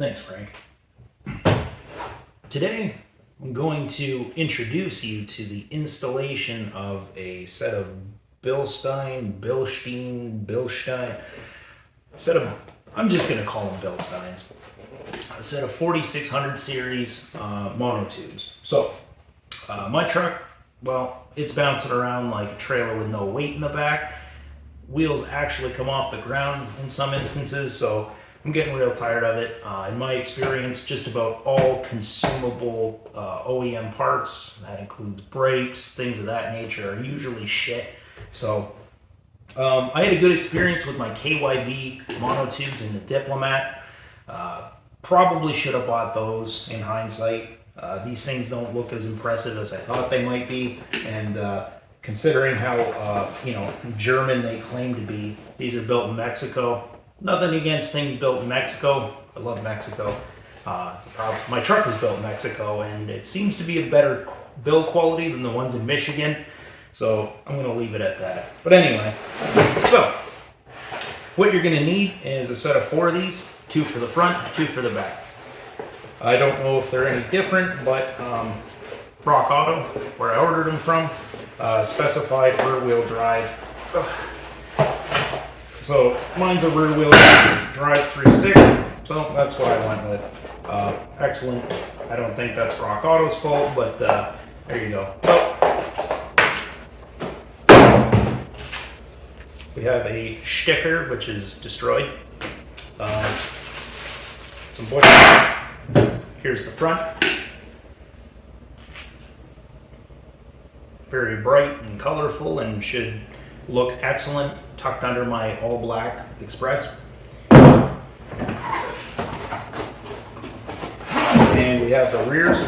Thanks, Frank. Today, I'm going to introduce you to the installation of a set of Bilstein, I'm just going to call them Bilsteins. A set of 4600 series monotubes. So, my truck, well, it's bouncing around like a trailer with no weight in the back. Wheels actually come off the ground in some instances, so I'm getting real tired of it. In my experience, just about all consumable OEM parts, that includes brakes, things of that nature, are usually shit. So I had a good experience with my KYV monotubes in the Diplomat. Probably should have bought those in hindsight. These things don't look as impressive as I thought they might be, and considering how German they claim to be, these are built in Mexico. Nothing against things built in Mexico. I love Mexico. My truck was built in Mexico, and it seems to be a better build quality than the ones in Michigan. So I'm going to leave it at that. But anyway, so what you're going to need is a set of 4 of these, 2 for the front, 2 for the back. I don't know if they're any different, but Rock Auto, where I ordered them from, specified rear-wheel drive. So mine's a rear-wheel drive 3.6, so that's what I went with. Excellent. I don't think that's Rock Auto's fault, but there you go. So we have a sticker, which is destroyed. Some bushings. Here's the front. Very bright and colorful and should look excellent, tucked under my all black Express. And we have the rears.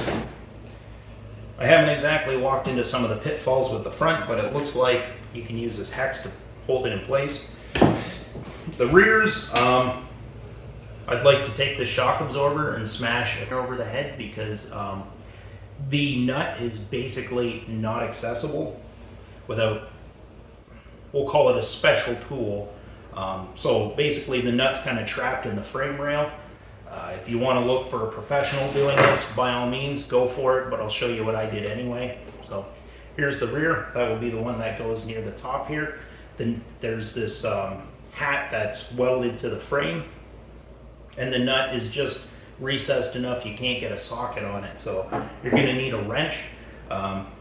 I haven't exactly walked into some of the pitfalls with the front, but it looks like you can use this hex to hold it in place. The rears, I'd like to take the shock absorber and smash it over the head because the nut is basically not accessible without, we'll call it a special tool. So basically the nut's kind of trapped in the frame rail. If you want to look for a professional doing this, by all means, go for it, but I'll show you what I did anyway. So here's the rear. That will be the one that goes near the top here. Then there's this hat that's welded to the frame, and the nut is just recessed enough you can't get a socket on it, so you're going to need a wrench.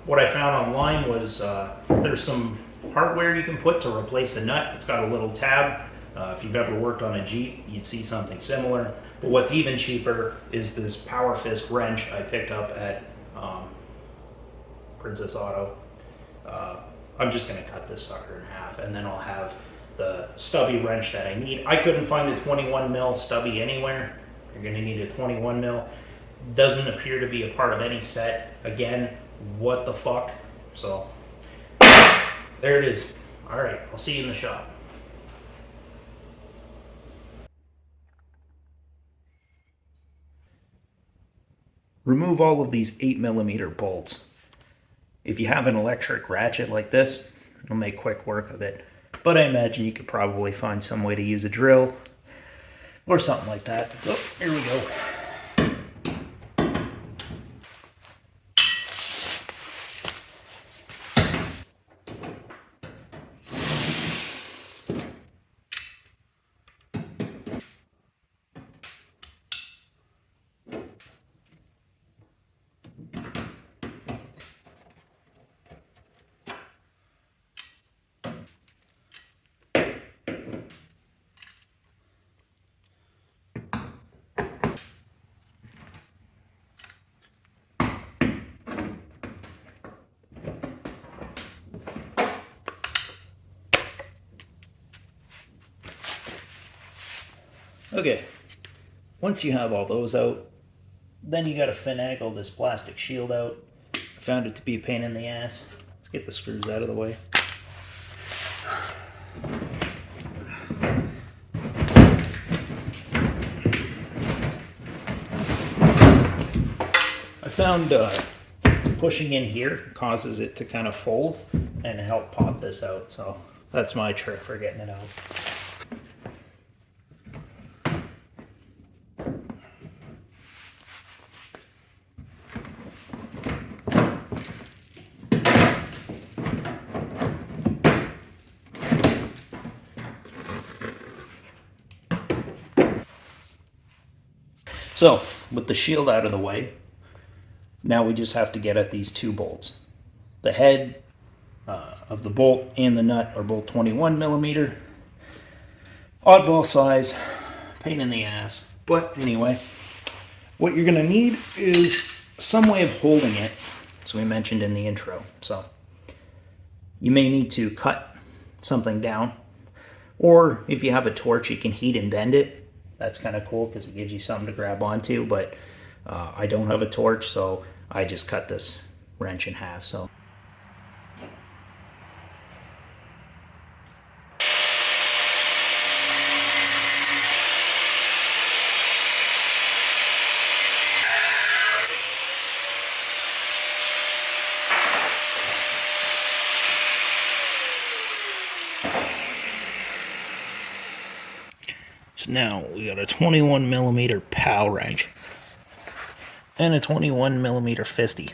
What I found online was there's some hardware you can put to replace the nut. It's got a little tab. If you've ever worked on a Jeep, you'd see something similar. But what's even cheaper is this Power Fist wrench I picked up at Princess Auto. I'm just going to cut this sucker in half, and then I'll have the stubby wrench that I need. I couldn't find a 21 mil stubby anywhere. You're going to need a 21 mil. Doesn't appear to be a part of any set. Again, what the fuck? So there it is. All right, I'll see you in the shop. Remove all of these 8mm bolts. If you have an electric ratchet like this, it'll make quick work of it. But I imagine you could probably find some way to use a drill or something like that. So here we go. Okay, once you have all those out, then you gotta finagle this plastic shield out. I found it to be a pain in the ass. Let's get the screws out of the way. I found pushing in here causes it to kind of fold and help pop this out, so that's my trick for getting it out. So with the shield out of the way, now we just have to get at these two bolts. The head of the bolt and the nut are both 21 millimeter. Oddball size, pain in the ass. But anyway, what you're gonna need is some way of holding it, as we mentioned in the intro. So you may need to cut something down, or if you have a torch, you can heat and bend it. That's kind of cool because it gives you something to grab onto, but I don't have a torch, so I just cut this wrench in half. So now we got a 21 millimeter POW wrench and a 21 millimeter fisty.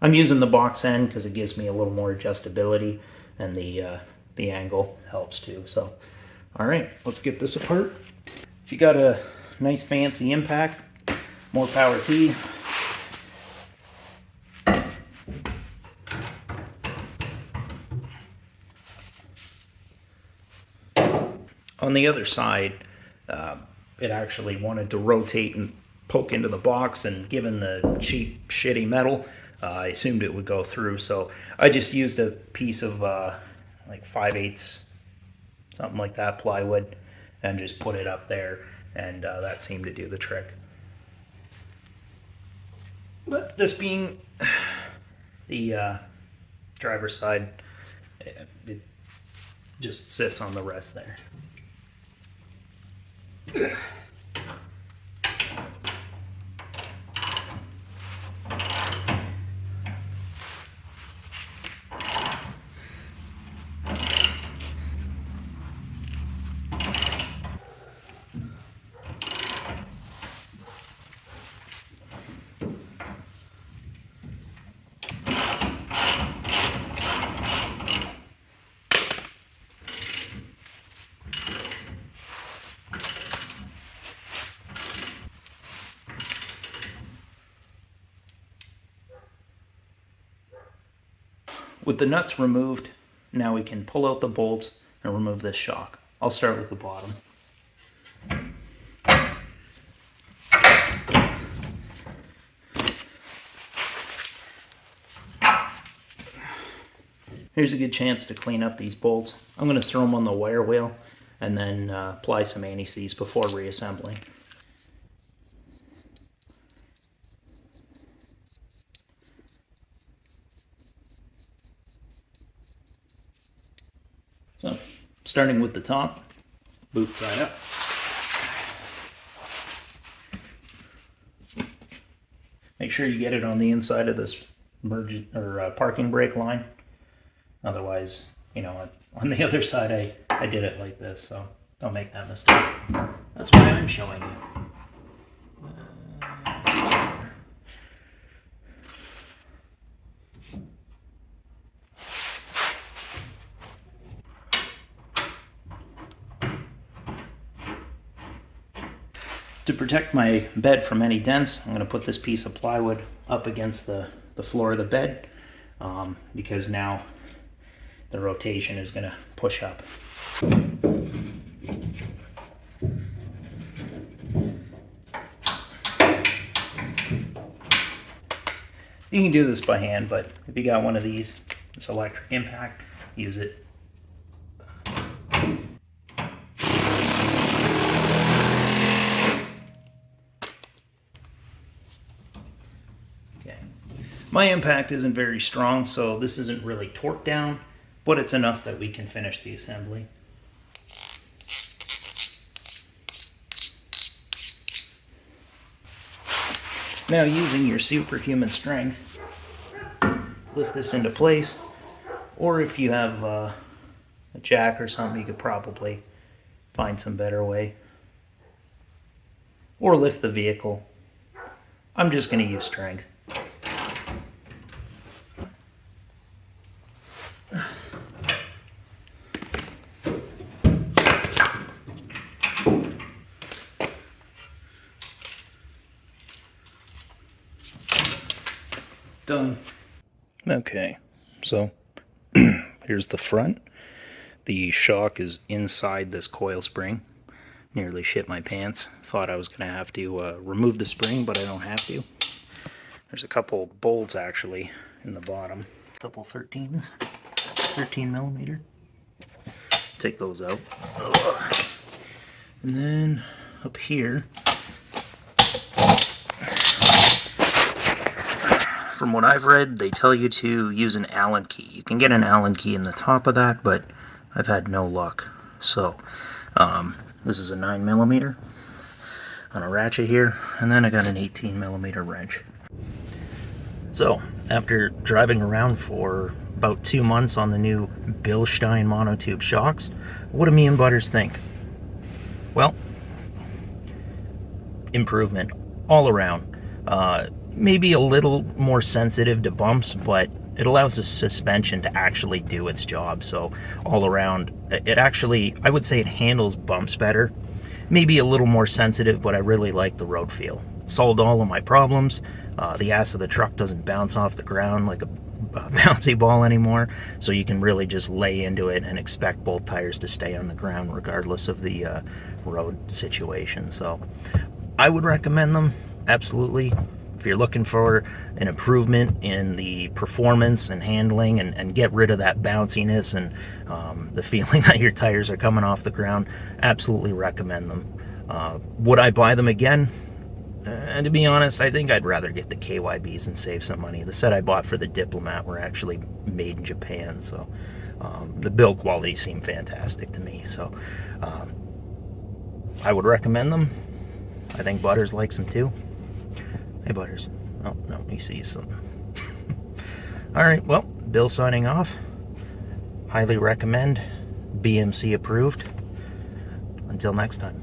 I'm using the box end because it gives me a little more adjustability, and the angle helps too. So, all right, let's get this apart. If you got a nice fancy impact, more power to you. On the other side, it actually wanted to rotate and poke into the box, and given the cheap, shitty metal, I assumed it would go through. So I just used a piece of like 5/8, something like that, plywood, and just put it up there, and that seemed to do the trick. But this being the driver's side, it just sits on the rest there. With the nuts removed, now we can pull out the bolts and remove this shock. I'll start with the bottom. Here's a good chance to clean up these bolts. I'm going to throw them on the wire wheel and then apply some anti-seize before reassembling. So, starting with the top, boot side up. Make sure you get it on the inside of this parking brake line. Otherwise, you know, on the other side I did it like this, so don't make that mistake. That's why I'm showing you. To protect my bed from any dents, I'm going to put this piece of plywood up against the floor of the bed, because now the rotation is going to push up. You can do this by hand, but if you got one of these, this electric impact, use it. My impact isn't very strong, so this isn't really torqued down, but it's enough that we can finish the assembly. Now, using your superhuman strength, lift this into place, or if you have a jack or something, you could probably find some better way. Or lift the vehicle. I'm just going to use strength. done. Okay, so here's the front. The shock is inside this coil spring. Nearly shit my pants. Thought I was going to have to remove the spring, but I don't have to. There's a couple bolts actually in the bottom. A couple 13s, 13 millimeter. Take those out. And then up here, from what I've read, they tell you to use an Allen key. You can get an Allen key in the top of that, but I've had no luck. So, this is a 9 millimeter on a ratchet here, and then I got an 18 millimeter wrench. So, after driving around for about 2 months on the new Bilstein Monotube shocks, what do me and Butters think? Well, improvement all around. Maybe a little more sensitive to bumps, but it allows the suspension to actually do its job. So all around, it actually, I would say it handles bumps better. Maybe a little more sensitive, but I really like the road feel. It solved all of my problems. The ass of the truck doesn't bounce off the ground like a bouncy ball anymore, so you can really just lay into it and expect both tires to stay on the ground regardless of the road situation. So I would recommend them, absolutely. If you're looking for an improvement in the performance and handling and get rid of that bounciness and the feeling that your tires are coming off the ground, absolutely recommend them. Would I buy them again? And to be honest, I think I'd rather get the KYBs and save some money. The set I bought for the Diplomat were actually made in Japan, so the build quality seemed fantastic to me. So I would recommend them. I think Butters likes them too. Hey, Butters. Oh, no, he sees something. Alright, well, Bill signing off. Highly recommend. BMC approved. Until next time.